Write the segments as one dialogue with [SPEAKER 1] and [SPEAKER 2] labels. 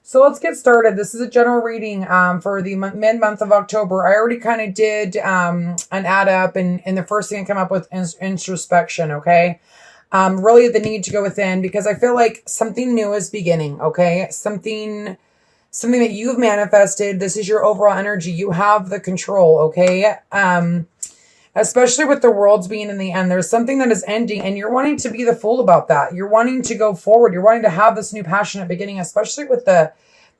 [SPEAKER 1] So let's get started. This is a general reading for the mid-month of October. I already kind of did an add up, and the first thing I come up with is introspection, okay? Really the need to go within, because I feel like something new is beginning, okay? Something that you've manifested. This is your overall energy. You have the control, okay? Especially with the worlds being in the end, there's something that is ending, and you're wanting to be the fool about that. You're wanting to go forward. You're wanting to have this new passionate beginning, especially with the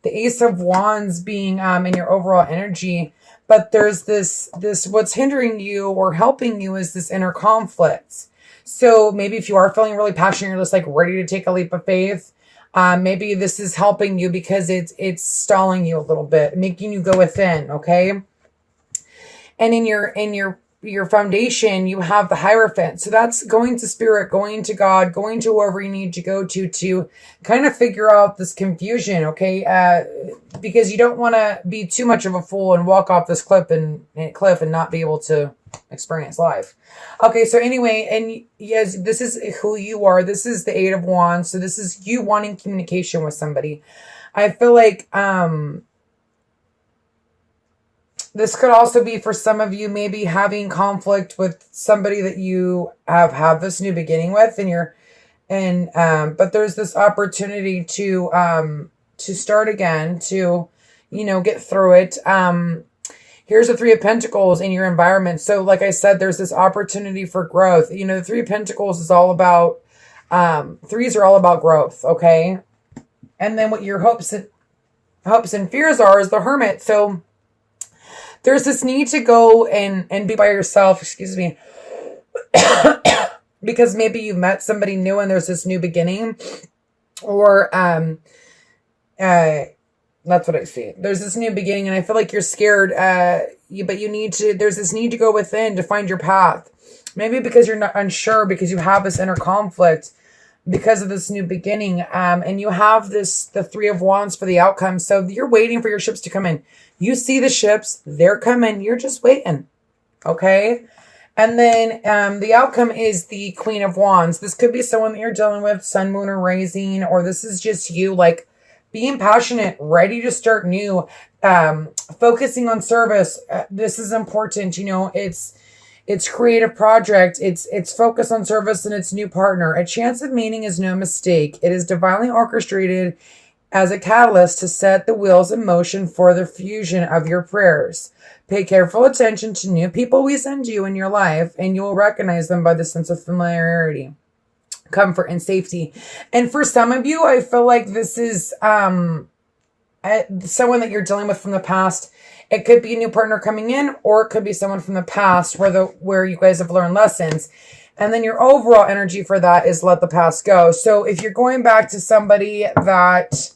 [SPEAKER 1] Ace of Wands being in your overall energy. But there's this what's hindering you or helping you is this inner conflict. So maybe if you are feeling really passionate, you're just like ready to take a leap of faith. Maybe this is helping you because it's stalling you a little bit, making you go within, okay? And in your foundation, you have the Hierophant. So that's going to spirit, going to God, going to whoever you need to go to kind of figure out this confusion, okay? Because you don't want to be too much of a fool and walk off this cliff and not be able to experience life. Okay, so anyway, and yes, this is who you are. This is the Eight of Wands. So this is you wanting communication with somebody. I feel like this could also be for some of you maybe having conflict with somebody that you have this new beginning with, but there's this opportunity to start again, to get through it. Here's the Three of Pentacles in your environment. So like I said, there's this opportunity for growth. The Three of Pentacles is all about, threes are all about growth, okay? And then what your hopes and fears are is the Hermit. So there's this need to go and be by yourself, excuse me, because maybe you met somebody new and there's this new beginning, or that's what I see. There's this new beginning, and I feel like you're scared, but there's this need to go within to find your path. Maybe because you're not unsure, because you have this inner conflict because of this new beginning. And you have the Three of Wands for the outcome. So you're waiting for your ships to come in. You see the ships, they're coming. You're just waiting. Okay. And then the outcome is the Queen of Wands. This could be someone that you're dealing with, sun, moon, or rising, or this is just you, like, being passionate, ready to start new, focusing on service. This is important. It's creative project. It's focus on service and its new partner. A chance of meeting is no mistake. It is divinely orchestrated as a catalyst to set the wheels in motion for the fusion of your prayers. Pay careful attention to new people we send you in your life, and you will recognize them by the sense of familiarity, comfort, and safety. And for some of you, I feel like this is someone that you're dealing with from the past. It could be a new partner coming in, or it could be someone from the past where you guys have learned lessons. And then your overall energy for that is let the past go. So if you're going back to somebody that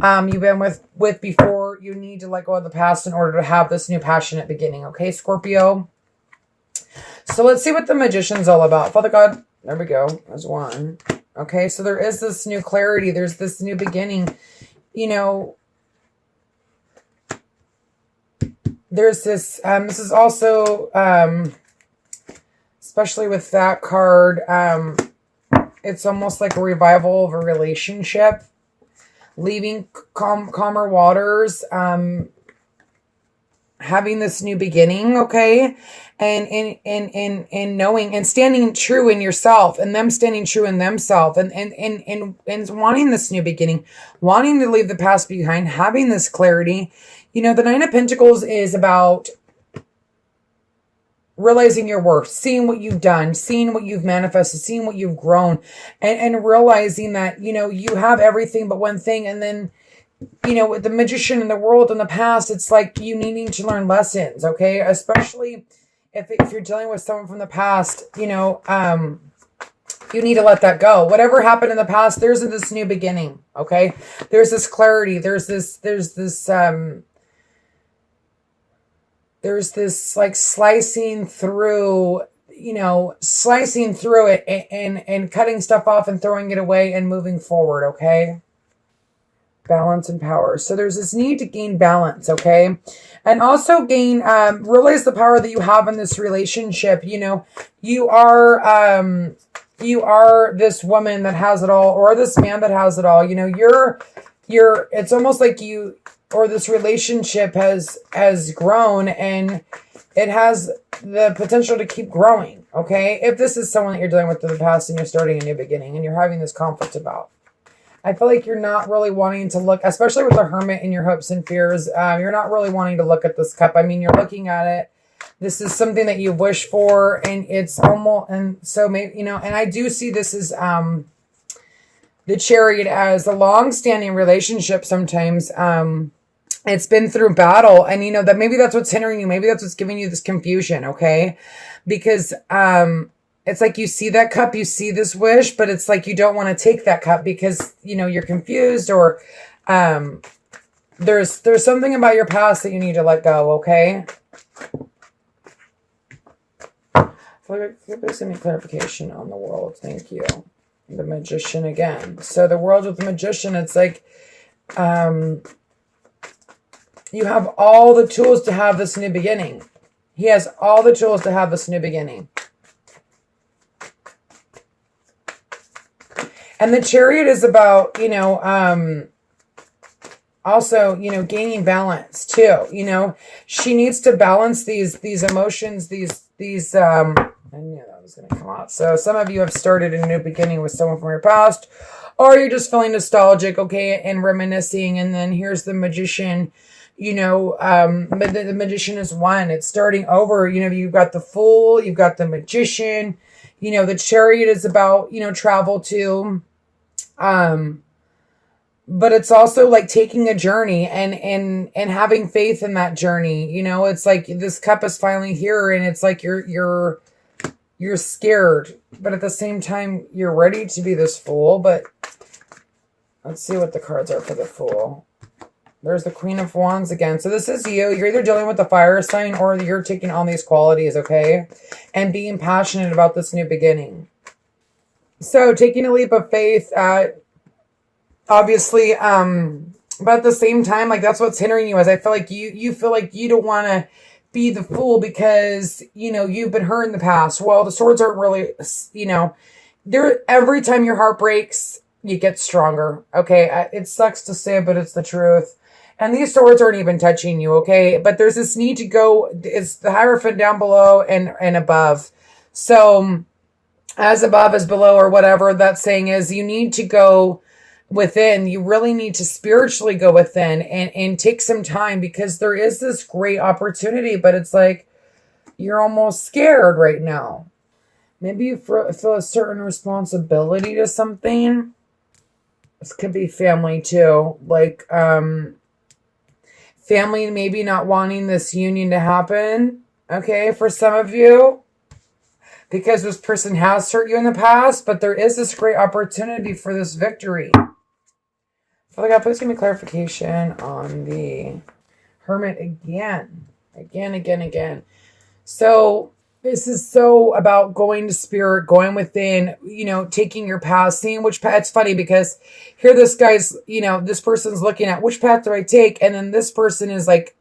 [SPEAKER 1] you've been with before, you need to let go of the past in order to have this new passionate beginning. Okay, Scorpio? So let's see what the Magician's all about. Father God, there we go. There's one. Okay, so there is this new clarity. There's this new beginning. There's this, this is also, especially with that card, it's almost like a revival of a relationship, leaving calmer waters, having this new beginning, okay? And knowing and standing true in yourself, and them standing true in themselves, and wanting this new beginning, wanting to leave the past behind, having this clarity. The Nine of Pentacles is about realizing your worth, seeing what you've done, seeing what you've manifested, seeing what you've grown, and realizing that, you have everything but one thing. And then, with the Magician in the world in the past, it's like you needing to learn lessons, okay? Especially if you're dealing with someone from the past, you need to let that go. Whatever happened in the past, there's this new beginning, okay? There's this clarity. There's this like slicing through it and cutting stuff off and throwing it away and moving forward, okay? Balance and power. So there's this need to gain balance, okay? And also realize the power that you have in this relationship. You are this woman that has it all, or this man that has it all. it's almost like you, or this relationship has grown, and it has the potential to keep growing. Okay. If this is someone that you're dealing with in the past and you're starting a new beginning and you're having this conflict about, I feel like you're not really wanting to look, especially with the Hermit and your hopes and fears. You're not really wanting to look at this cup. I mean, you're looking at it. This is something that you wish for, and it's almost, and so maybe, and I do see this as, the Chariot as a long-standing relationship. Sometimes, it's been through battle, and that maybe that's what's hindering you. Maybe that's what's giving you this confusion. Okay. Because, it's like you see that cup, you see this wish, but it's like you don't want to take that cup because, you're confused, or there's something about your past that you need to let go, okay? Please give me clarification on the world. Thank you. The Magician again. So the world with the Magician, it's like you have all the tools to have this new beginning. He has all the tools to have this new beginning. And the Chariot is about, also, gaining balance too. She needs to balance these emotions, these, I knew that was going to come out. So some of you have started a new beginning with someone from your past, or you're just feeling nostalgic, okay, and reminiscing. And then here's the Magician, but the Magician is one. It's starting over. You've got the Fool, you've got the Magician, the Chariot is about, travel too. But it's also like taking a journey and having faith in that journey. It's like this cup is finally here, and it's like you're scared, but at the same time you're ready to be this Fool. But let's see what the cards are for the Fool. There's the Queen of Wands again. So this is you. You're either dealing with the fire sign, or you're taking on these qualities, okay? And being passionate about this new beginning. So taking a leap of faith, obviously, but at the same time, like that's what's hindering you. Is I feel like you feel like you don't want to be the Fool because, you've been hurt in the past. Well, the swords aren't really, every time your heart breaks, you get stronger. Okay. It sucks to say, but it's the truth. And these swords aren't even touching you. Okay. But there's this need to go, it's the Hierophant down below and above. So as above as below, or whatever that saying is, you need to go within. You really need to spiritually go within and take some time, because there is this great opportunity, but it's like you're almost scared right now. Maybe you feel a certain responsibility to something. This could be family too. Like family maybe not wanting this union to happen. Okay, for some of you. Because this person has hurt you in the past, but there is this great opportunity for this victory. Father God, please give me clarification on the Hermit again. Again. So this is so about going to spirit, going within, taking your path, seeing which path. It's funny because here this guy's, this person's looking at which path do I take? And then this person is like,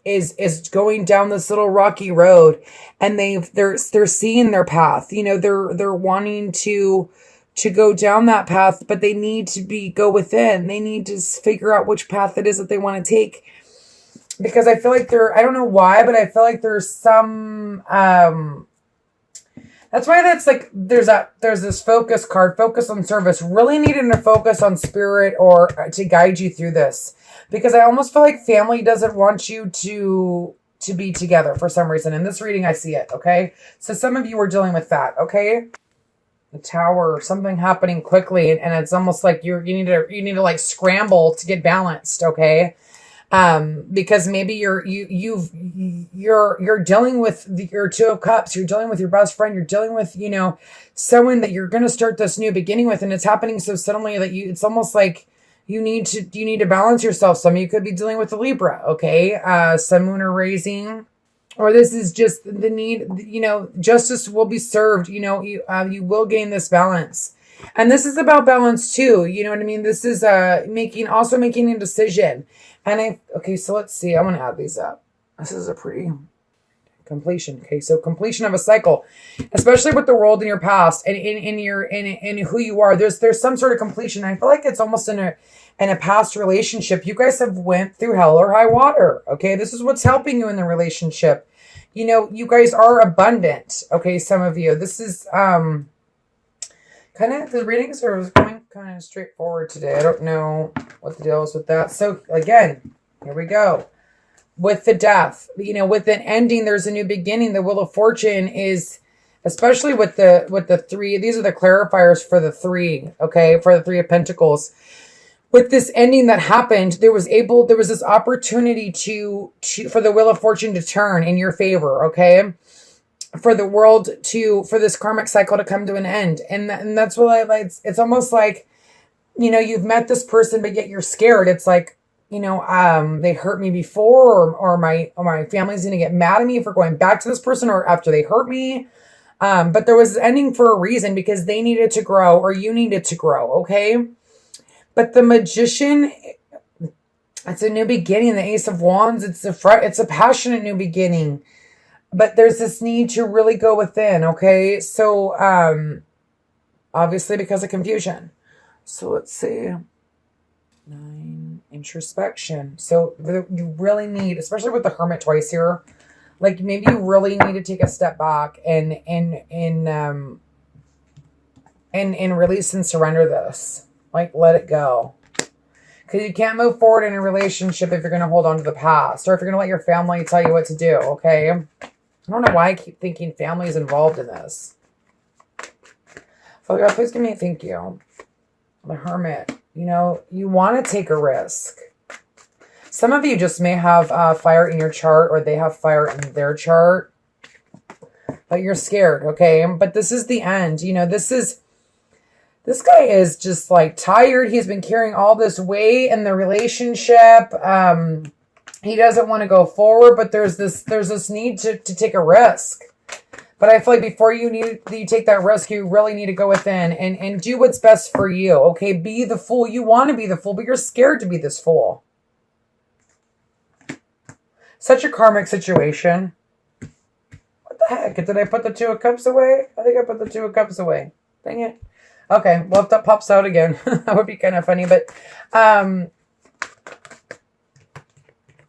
[SPEAKER 1] is going down this little rocky road, and they're seeing their path. They're wanting to go down that path, but they need to go within. They need to figure out which path it is that they want to take. Because I feel like I don't know why, but I feel like there's some, that's why that's like, there's this focus card, focus on service, really needing to focus on spirit or to guide you through this. Because I almost feel like family doesn't want you to be together for some reason. In this reading, I see it, okay? So some of you are dealing with that, okay? The Tower, something happening quickly, and it's almost like you need to like scramble to get balanced, okay? Because maybe you're dealing with your Two of Cups, you're dealing with your best friend, you're dealing with, someone that you're going to start this new beginning with, and it's happening so suddenly that it's almost like you need to balance yourself. Some of you could be dealing with a Libra, okay? Sun, Moon, or rising, or this is just the need, justice will be served, you will gain this balance. And this is about balance too, you know what I mean? This is making a decision. And okay, so let's see. I'm going to add these up. This is a pretty Completion. Okay, so completion of a cycle, especially with the world in your past and in who you are. There's some sort of completion. I feel like it's almost in a past relationship. You guys have went through hell or high water. Okay, this is what's helping you in the relationship. You know, you guys are abundant. Okay, some of you. This is kind of, the readings are going kind of straightforward today. I don't know what the deal is with that. So again, here we go. With the death, you know, with an ending, there's a new beginning. The Wheel of Fortune is, especially with the three, these are the clarifiers for the three, okay, for the Three of Pentacles. With this ending that happened, there was this opportunity for the Wheel of Fortune to turn in your favor, okay? For the world for this karmic cycle to come to an end. And that's what it's almost like, you know, you've met this person, but yet you're scared. It's like, you know, they hurt me before, or my family's going to get mad at me for going back to this person, or after they hurt me. But there was an ending for a reason, because they needed to grow, or you needed to grow. Okay. But the Magician, it's a new beginning. The Ace of Wands, it's a passionate new beginning, but there's this need to really go within. Okay. So, obviously because of confusion. So let's see. 9, introspection. So you really need, especially with the Hermit twice here, like maybe you really need to take a step back and release and surrender this. Like, let it go. Because you can't move forward in a relationship if you're going to hold on to the past, or if you're going to let your family tell you what to do. Okay. I don't know why I keep thinking family is involved in this. Father God, please give me a thank you. The Hermit. You know, you want to take a risk. Some of you just may have fire in your chart, or they have fire in their chart, but you're scared, okay? But this is the end. You know, this guy is just like tired. He's been carrying all this weight in the relationship. He doesn't want to go forward, but there's this need to take a risk. But I feel like before you take that risk, you really need to go within and do what's best for you. Okay, be the fool. You want to be the fool, but you're scared to be this fool. Such a karmic situation. What the heck? Did I put the Two of Cups away? I think I put the Two of Cups away. Dang it. Okay, well, if that pops out again, that would be kind of funny. But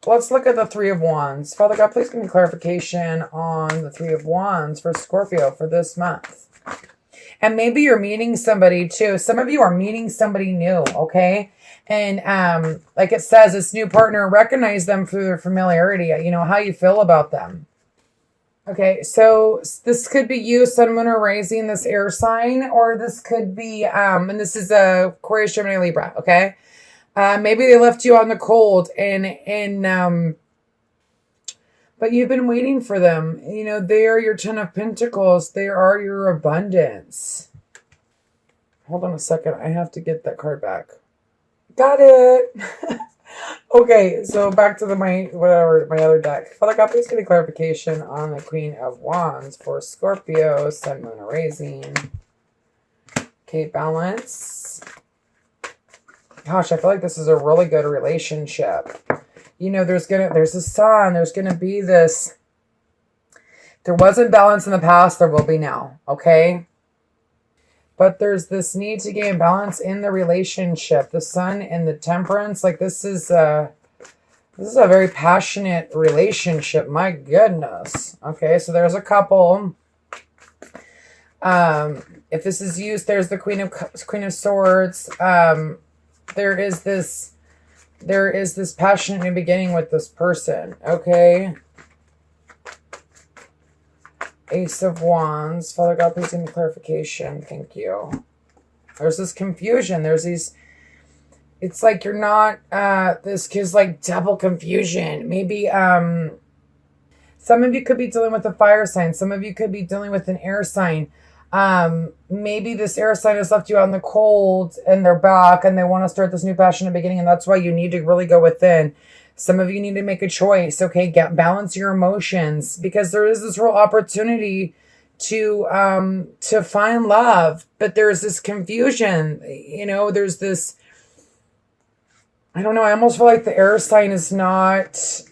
[SPEAKER 1] let's look at the Three of Wands. Father God, please give me clarification on the Three of Wands for Scorpio for this month. And maybe you're meeting somebody too. Some of you are meeting somebody new, okay? And like it says, this new partner, recognize them through their familiarity, you know, how you feel about them. Okay, so this could be you, Sun, Moon, or Rising, this air sign, or this could be, and this is Aquarius, Gemini, Libra, okay? Maybe they left you on the cold but you've been waiting for them. You know, they are your Ten of Pentacles. They are your abundance. Hold on a second. I have to get that card back. Got it. Okay, so back to my other deck. Father God, please give me clarification on the Queen of Wands for Scorpio, Sun, Moon, or Rising. Okay, balance. Gosh, I feel like this is a really good relationship. You know, there's a sun, there's gonna be this. There wasn't balance in the past, there will be now, okay? But there's this need to gain balance in the relationship. The Sun and the Temperance, like this is a very passionate relationship. My goodness. Okay, so there's a couple. If this is used, there's the Queen of Swords. There is this passionate new beginning with this person, okay? Ace of Wands. Father God, please give me clarification. Thank you. There's this confusion. There's these, it's like you're not, this gives like double confusion. Maybe, some of you could be dealing with a fire sign. Some of you could be dealing with an air sign. Maybe this air sign has left you out in the cold and they're back and they want to start this new passionate beginning, and that's why you need to really go within. Some of you need to make a choice, okay? Balance your emotions, because there is this real opportunity to find love, but there's this confusion, you know, there's this, I don't know, I almost feel like the air sign is not,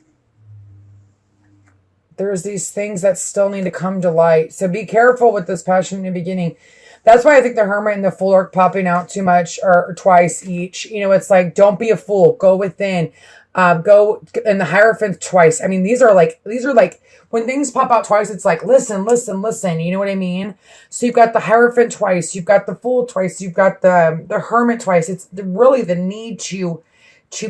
[SPEAKER 1] there's these things that still need to come to light. So be careful with this passion in the beginning. That's why I think the Hermit and the Fool are popping out too much, or twice each. You know, it's like, don't be a fool. Go within. Go, and the Hierophant twice. I mean, these are like, when things pop out twice, it's like, listen, listen, listen. You know what I mean? So you've got the Hierophant twice. You've got the Fool twice. You've got the Hermit twice. It's really the need to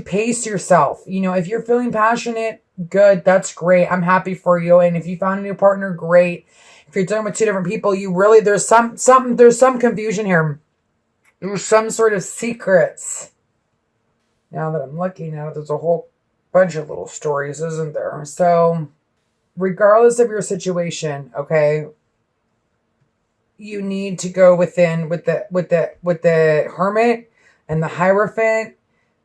[SPEAKER 1] pace yourself. You know, if you're feeling passionate, good. That's great. I'm happy for you. And if you found a new partner, great. If you're dealing with two different people, you really, there's some confusion here. There's some sort of secrets. Now that I'm looking at it, there's a whole bunch of little stories, isn't there? So regardless of your situation, okay, you need to go within with the Hermit and the Hierophant,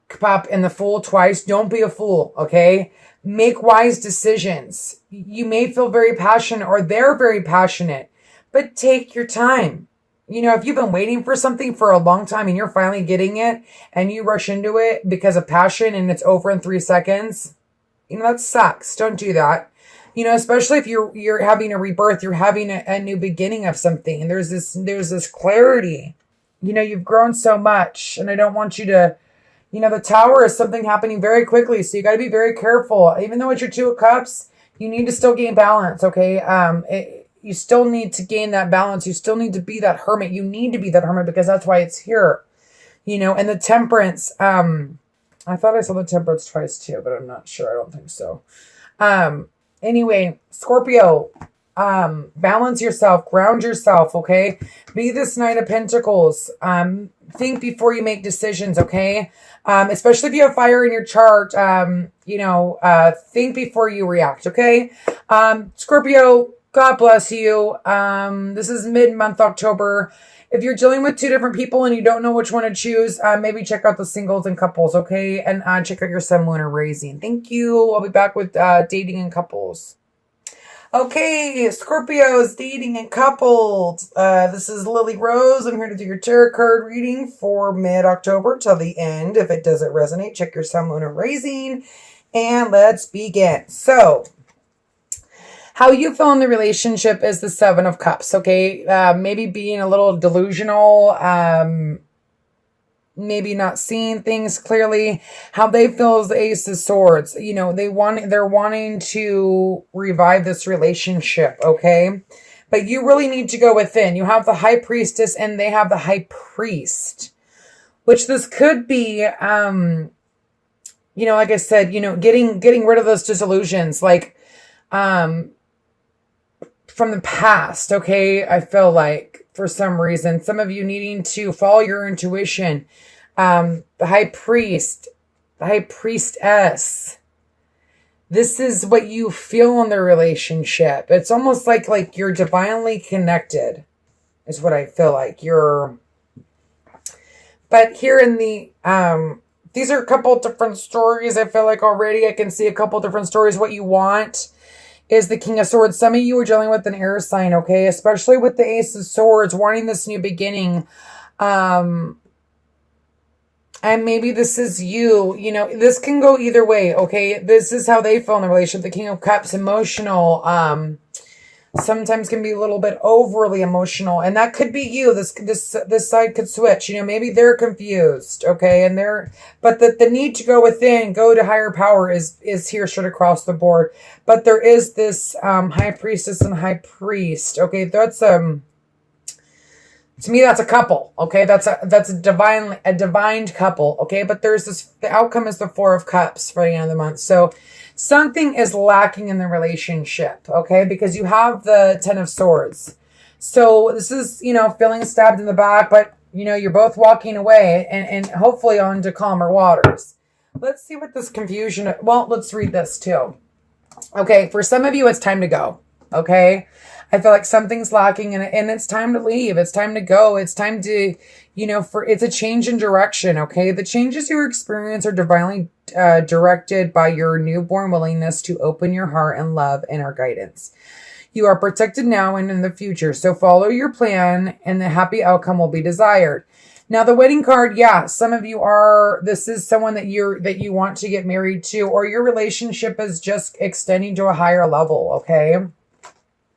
[SPEAKER 1] pop, and the Fool twice. Don't be a fool, okay? Make wise decisions. You may feel very passionate, or they're very passionate, but take your time. You know, if you've been waiting for something for a long time and you're finally getting it and you rush into it because of passion and it's over in 3 seconds, you know, that sucks. Don't do that. You know, especially if you're having a rebirth, you're having a new beginning of something, and there's this clarity. You know, you've grown so much, and I don't want you to, you know, the Tower is something happening very quickly, so you got to be very careful. Even though it's your Two of Cups, you need to still gain balance, okay? You still need to gain that balance. You still need to be that Hermit. You need to be that Hermit because that's why it's here, you know. And the Temperance, I thought I saw the Temperance twice too, but I'm not sure. I don't think so. Anyway, Scorpio, balance yourself, ground yourself, okay? Be this Knight of Pentacles. Think before you make decisions, okay? Especially if you have fire in your chart, you know, think before you react, okay? Scorpio, God bless you. This is mid-month October. If you're dealing with two different people and you don't know which one to choose, maybe check out the singles and couples, okay? And check out your sun, lunar, rising. Thank you. I'll be back with dating and couples. Okay, Scorpios, dating and couples. This is Lily Rose. I'm here to do your tarot card reading for mid-October till the end. If it doesn't resonate, check your sun, lunar, rising. And let's begin. So, how you feel in the relationship is the Seven of Cups, okay? Maybe being a little delusional, maybe not seeing things clearly. How they feel is the Ace of Swords. You know, they're wanting to revive this relationship, okay? But you really need to go within. You have the High Priestess and they have the High Priest, which this could be, you know, like I said, you know, getting rid of those disillusions, like, from the past, okay? I feel like for some reason, some of you needing to follow your intuition. The High Priest, the High Priestess. This is what you feel in the relationship. It's almost like you're divinely connected is what I feel like. But here in the, these are a couple different stories. I feel like already I can see a couple different stories. What you want is the King of Swords. Some of you are dealing with an air sign, okay? Especially with the Ace of Swords, wanting this new beginning. And maybe this is you. You know, this can go either way, okay? This is how they feel in the relationship. The King of Cups, emotional. Sometimes can be a little bit overly emotional. And that could be you. This side could switch. You know, maybe they're confused, okay? But the need to go within, go to higher power is here straight across the board. But there is this High Priestess and High Priest, okay? That's to me, that's a couple, okay? That's a divine couple, okay? But there's this, the outcome is the Four of Cups for the end of the month. So something is lacking in the relationship, okay? Because you have the Ten of Swords. So this is, you know, feeling stabbed in the back, but, you know, you're both walking away and hopefully on to calmer waters. Let's see what this confusion, well, let's read this too. Okay, for some of you, it's time to go, okay? I feel like something's lacking and it's time to leave. It's time to go. It's time to, you know, it's a change in direction, okay? The changes you experience are divinely directed by your newborn willingness to open your heart and love and our guidance. You are protected now and in the future, so follow your plan and the happy outcome will be desired. Now the wedding card, yeah, some of you are, this is someone that you want to get married to, or your relationship is just extending to a higher level, okay?